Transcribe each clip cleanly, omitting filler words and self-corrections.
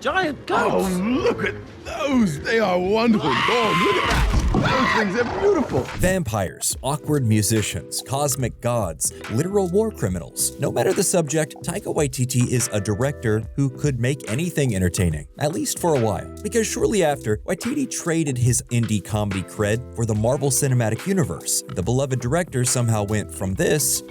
giant goats. Oh, look at those. They are wonderful. Oh, look at that. Those things are beautiful. Vampires, awkward musicians, cosmic gods, literal war criminals. No matter the subject, Taika Waititi is a director who could make anything entertaining, at least for a while. Because shortly after, Waititi traded his indie comedy cred for the Marvel Cinematic Universe. The beloved director somehow went from this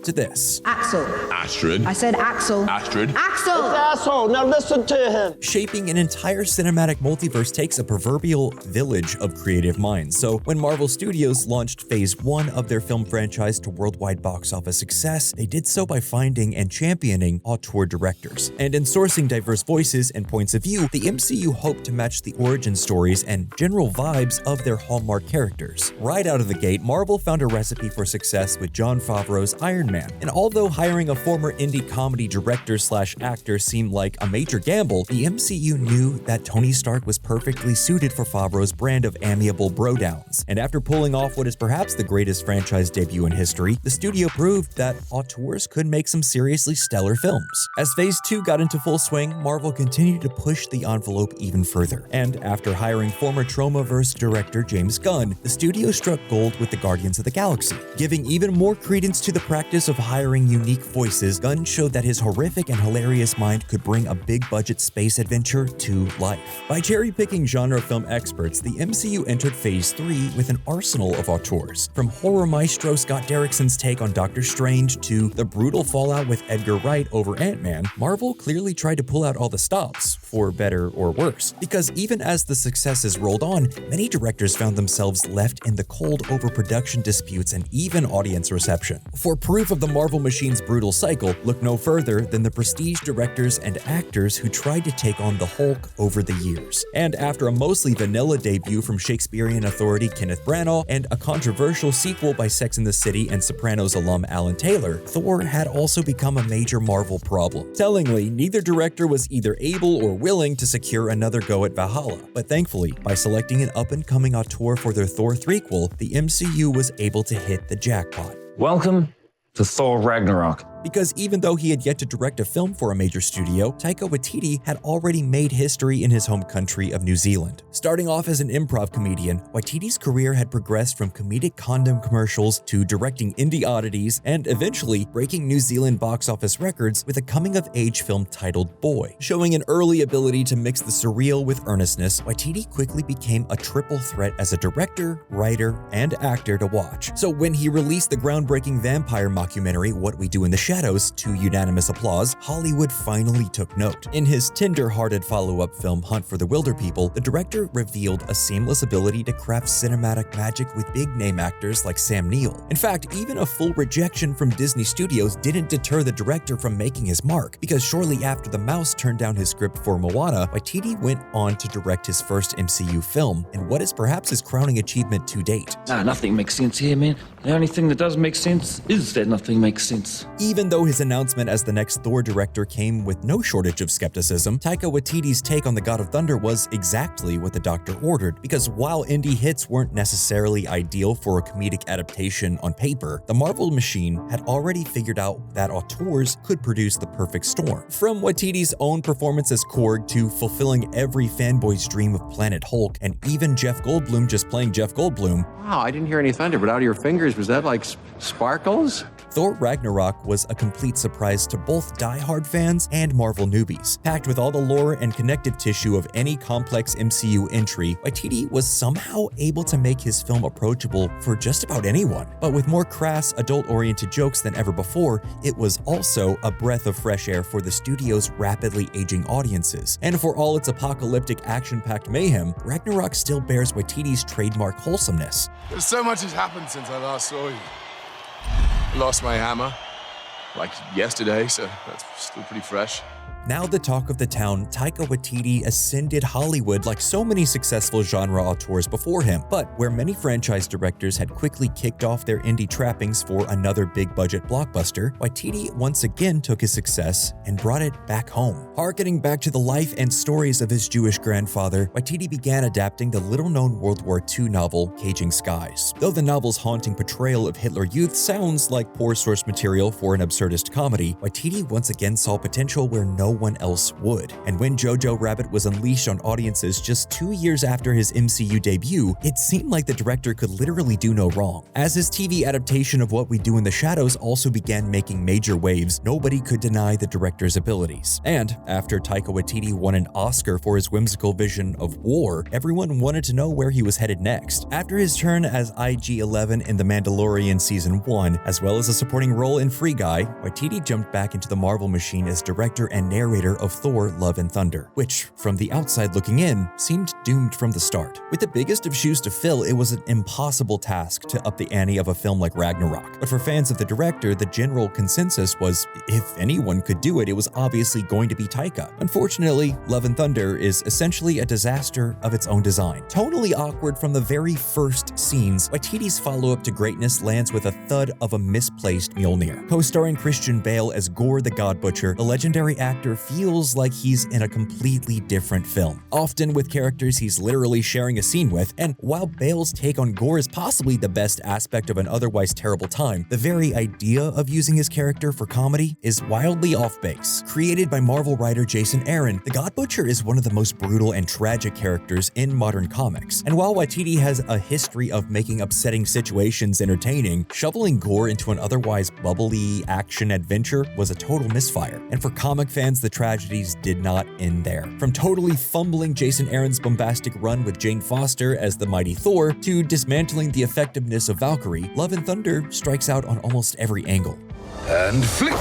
to this. Axel. Astrid. I said Axel. Astrid. Axel! Asshole, now listen to him. Shaping an entire cinematic multiverse takes a proverbial village of creative minds. So when Marvel Studios launched Phase 1 of their film franchise to worldwide box office success, they did so by finding and championing auteur directors. And in sourcing diverse voices and points of view, the MCU hoped to match the origin stories and general vibes of their hallmark characters. Right out of the gate, Marvel found a recipe for success with Jon Favreau's Iron Man. And although hiring a former indie comedy director/actor seemed like a major gamble, the MCU knew that Tony Stark was perfectly suited for Favreau's brand of amiable brodowns. And after pulling off what is perhaps the greatest franchise debut in history, the studio proved that auteurs could make some seriously stellar films. As Phase 2 got into full swing, Marvel continued to push the envelope even further. And after hiring former Tromaverse director James Gunn, the studio struck gold with the Guardians of the Galaxy. Giving even more credence to the practice of hiring unique voices, Gunn showed that his horrific and hilarious mind could bring a big-budget space adventure to life. By cherry-picking genre film experts, the MCU entered Phase 3 with an arsenal of auteurs. From horror maestro Scott Derrickson's take on Doctor Strange to the brutal fallout with Edgar Wright over Ant-Man, Marvel clearly tried to pull out all the stops, for better or worse. Because even as the successes rolled on, many directors found themselves left in the cold over production disputes and even audience reception. For proof of the Marvel machine's brutal cycle, look no further than the prestige directors and actors who tried to take on the Hulk over the years. And after a mostly vanilla debut from Shakespearean authority Kenneth Branagh and a controversial sequel by Sex and the City and Sopranos alum Alan Taylor, Thor had also become a major Marvel problem. Tellingly, neither director was either able or willing to secure another go at Valhalla. But thankfully, by selecting an up-and-coming auteur for their Thor threequel, the MCU was able to hit the jackpot. Welcome to Thor Ragnarok. Because even though he had yet to direct a film for a major studio, Taika Waititi had already made history in his home country of New Zealand. Starting off as an improv comedian, Waititi's career had progressed from comedic condom commercials to directing indie oddities and eventually breaking New Zealand box office records with a coming-of-age film titled Boy. Showing an early ability to mix the surreal with earnestness, Waititi quickly became a triple threat as a director, writer, and actor to watch. So when he released the groundbreaking vampire mockumentary What We Do in the Shadows to unanimous applause, Hollywood finally took note. In his tender-hearted follow-up film Hunt for the Wilderpeople, the director revealed a seamless ability to craft cinematic magic with big-name actors like Sam Neill. In fact, even a full rejection from Disney Studios didn't deter the director from making his mark, because shortly after the Mouse turned down his script for Moana, Waititi went on to direct his first MCU film, and what is perhaps his crowning achievement to date. Nothing makes sense here, man. The only thing that does make sense is that nothing makes sense. Even though his announcement as the next Thor director came with no shortage of skepticism, Taika Waititi's take on the God of Thunder was exactly what the doctor ordered, because while indie hits weren't necessarily ideal for a comedic adaptation on paper, the Marvel machine had already figured out that auteurs could produce the perfect storm. From Waititi's own performance as Korg to fulfilling every fanboy's dream of Planet Hulk, and even Jeff Goldblum just playing Jeff Goldblum. Wow, I didn't hear any thunder, but out of your fingers, was that like sparkles? Thor Ragnarok was a complete surprise to both die-hard fans and Marvel newbies. Packed with all the lore and connective tissue of any complex MCU entry, Waititi was somehow able to make his film approachable for just about anyone. But with more crass, adult-oriented jokes than ever before, it was also a breath of fresh air for the studio's rapidly aging audiences. And for all its apocalyptic, action-packed mayhem, Ragnarok still bears Waititi's trademark wholesomeness. So much has happened since I last saw you. I lost my hammer, like yesterday, so that's still pretty fresh. Now the talk of the town, Taika Waititi ascended Hollywood like so many successful genre auteurs before him, but where many franchise directors had quickly kicked off their indie trappings for another big-budget blockbuster, Waititi once again took his success and brought it back home. Harkening back to the life and stories of his Jewish grandfather, Waititi began adapting the little-known World War II novel Caging Skies. Though the novel's haunting portrayal of Hitler Youth sounds like poor source material for an absurdist comedy, Waititi once again saw potential where no one else would. And when Jojo Rabbit was unleashed on audiences just 2 years after his MCU debut, it seemed like the director could literally do no wrong. As his TV adaptation of What We Do in the Shadows also began making major waves, nobody could deny the director's abilities. And after Taika Waititi won an Oscar for his whimsical vision of war, everyone wanted to know where he was headed next. After his turn as IG-11 in The Mandalorian Season 1, as well as a supporting role in Free Guy, Waititi jumped back into the Marvel machine as director and narrator of Thor: Love and Thunder, which, from the outside looking in, seemed doomed from the start. With the biggest of shoes to fill, it was an impossible task to up the ante of a film like Ragnarok. But for fans of the director, the general consensus was, if anyone could do it, it was obviously going to be Taika. Unfortunately, Love and Thunder is essentially a disaster of its own design. Tonally awkward from the very first scenes, Waititi's follow-up to greatness lands with a thud of a misplaced Mjolnir. Co-starring Christian Bale as Gore the God Butcher, the legendary actor feels like he's in a completely different film, often with characters he's literally sharing a scene with, and while Bale's take on Gore is possibly the best aspect of an otherwise terrible time, the very idea of using his character for comedy is wildly off base. Created by Marvel writer Jason Aaron, the God Butcher is one of the most brutal and tragic characters in modern comics, and while Waititi has a history of making upsetting situations entertaining, shoveling Gore into an otherwise bubbly action-adventure was a total misfire, and for comic fans, the tragedies did not end there. From totally fumbling Jason Aaron's bombastic run with Jane Foster as the mighty Thor, to dismantling the effectiveness of Valkyrie, Love and Thunder strikes out on almost every angle. And flick.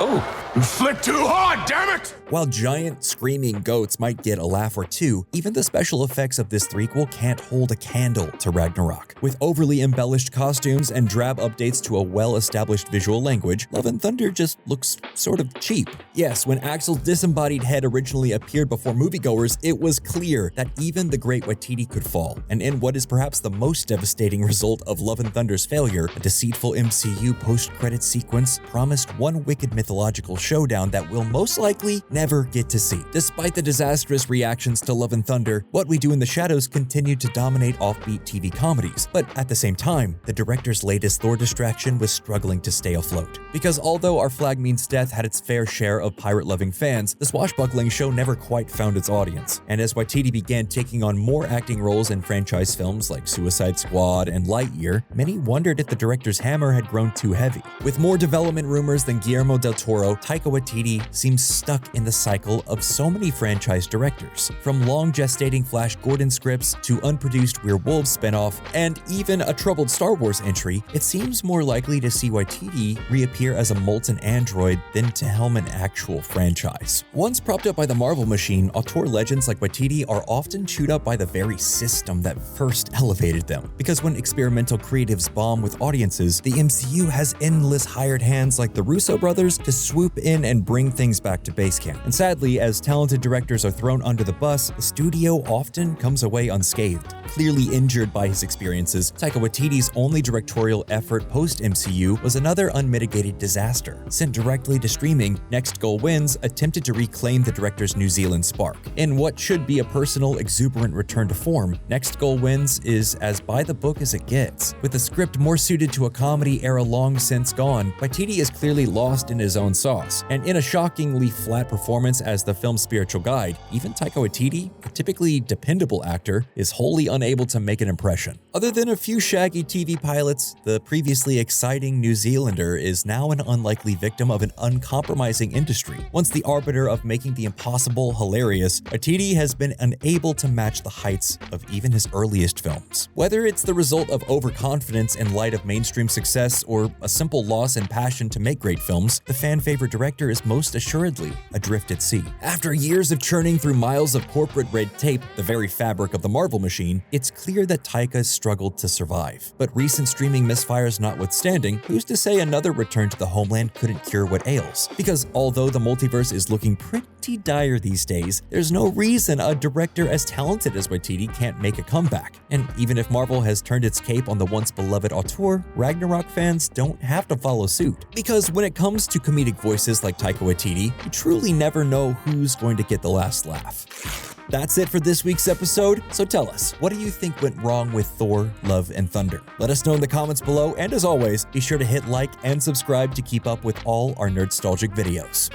Oh! You flick too hard, damn it! While giant screaming goats might get a laugh or two, even the special effects of this threequel can't hold a candle to Ragnarok. With overly embellished costumes and drab updates to a well-established visual language, Love and Thunder just looks sort of cheap. Yes, when Axel's disembodied head originally appeared before moviegoers, it was clear that even the great Waititi could fall. And in what is perhaps the most devastating result of Love and Thunder's failure, a deceitful MCU post-credit sequence promised one wicked mythological showdown that we'll most likely never get to see. Despite the disastrous reactions to Love and Thunder, What We Do in the Shadows continued to dominate offbeat TV comedies, but at the same time, the director's latest Thor distraction was struggling to stay afloat. Because although Our Flag Means Death had its fair share of pirate-loving fans, the swashbuckling show never quite found its audience, and as Waititi began taking on more acting roles in franchise films like Suicide Squad and Lightyear, many wondered if the director's hammer had grown too heavy. With more development rumors than Guillermo del Toro, Taika Waititi seems stuck in the cycle of so many franchise directors. From long gestating Flash Gordon scripts to unproduced We're Wolves spinoff, and even a troubled Star Wars entry, it seems more likely to see Waititi reappear as a molten android than to helm an actual franchise. Once propped up by the Marvel machine, auteur legends like Waititi are often chewed up by the very system that first elevated them. Because when experimental creatives bomb with audiences, the MCU has endless hired hands like the Russo brothers to swoop in and bring things back to base camp. And sadly, as talented directors are thrown under the bus, the studio often comes away unscathed. Clearly injured by his experiences, Taika Waititi's only directorial effort post-MCU was another unmitigated disaster. Sent directly to streaming, Next Goal Wins attempted to reclaim the director's New Zealand spark. In what should be a personal, exuberant return to form, Next Goal Wins is as by the book as it gets. With a script more suited to a comedy era long since gone, Waititi is clearly lost in his own sauce, and in a shockingly flat performance as the film's spiritual guide, even Taika Waititi, a typically dependable actor, is wholly unable to make an impression. Other than a few shaggy TV pilots, the previously exciting New Zealander is now an unlikely victim of an uncompromising industry. Once the arbiter of making the impossible hilarious, Waititi has been unable to match the heights of even his earliest films. Whether it's the result of overconfidence in light of mainstream success or a simple loss in passion to make great films, the fan favorite director director is most assuredly adrift at sea. After years of churning through miles of corporate red tape, the very fabric of the Marvel machine, it's clear that Taika has struggled to survive. But recent streaming misfires notwithstanding, who's to say another return to the homeland couldn't cure what ails? Because although the multiverse is looking pretty dire these days, there's no reason a director as talented as Waititi can't make a comeback. And even if Marvel has turned its cape on the once beloved auteur, Ragnarok fans don't have to follow suit. Because when it comes to comedic voices like Taika Waititi, you truly never know who's going to get the last laugh. That's it for this week's episode, so tell us, what do you think went wrong with Thor, Love and Thunder? Let us know in the comments below, and as always, be sure to hit like and subscribe to keep up with all our Nerdstalgic videos.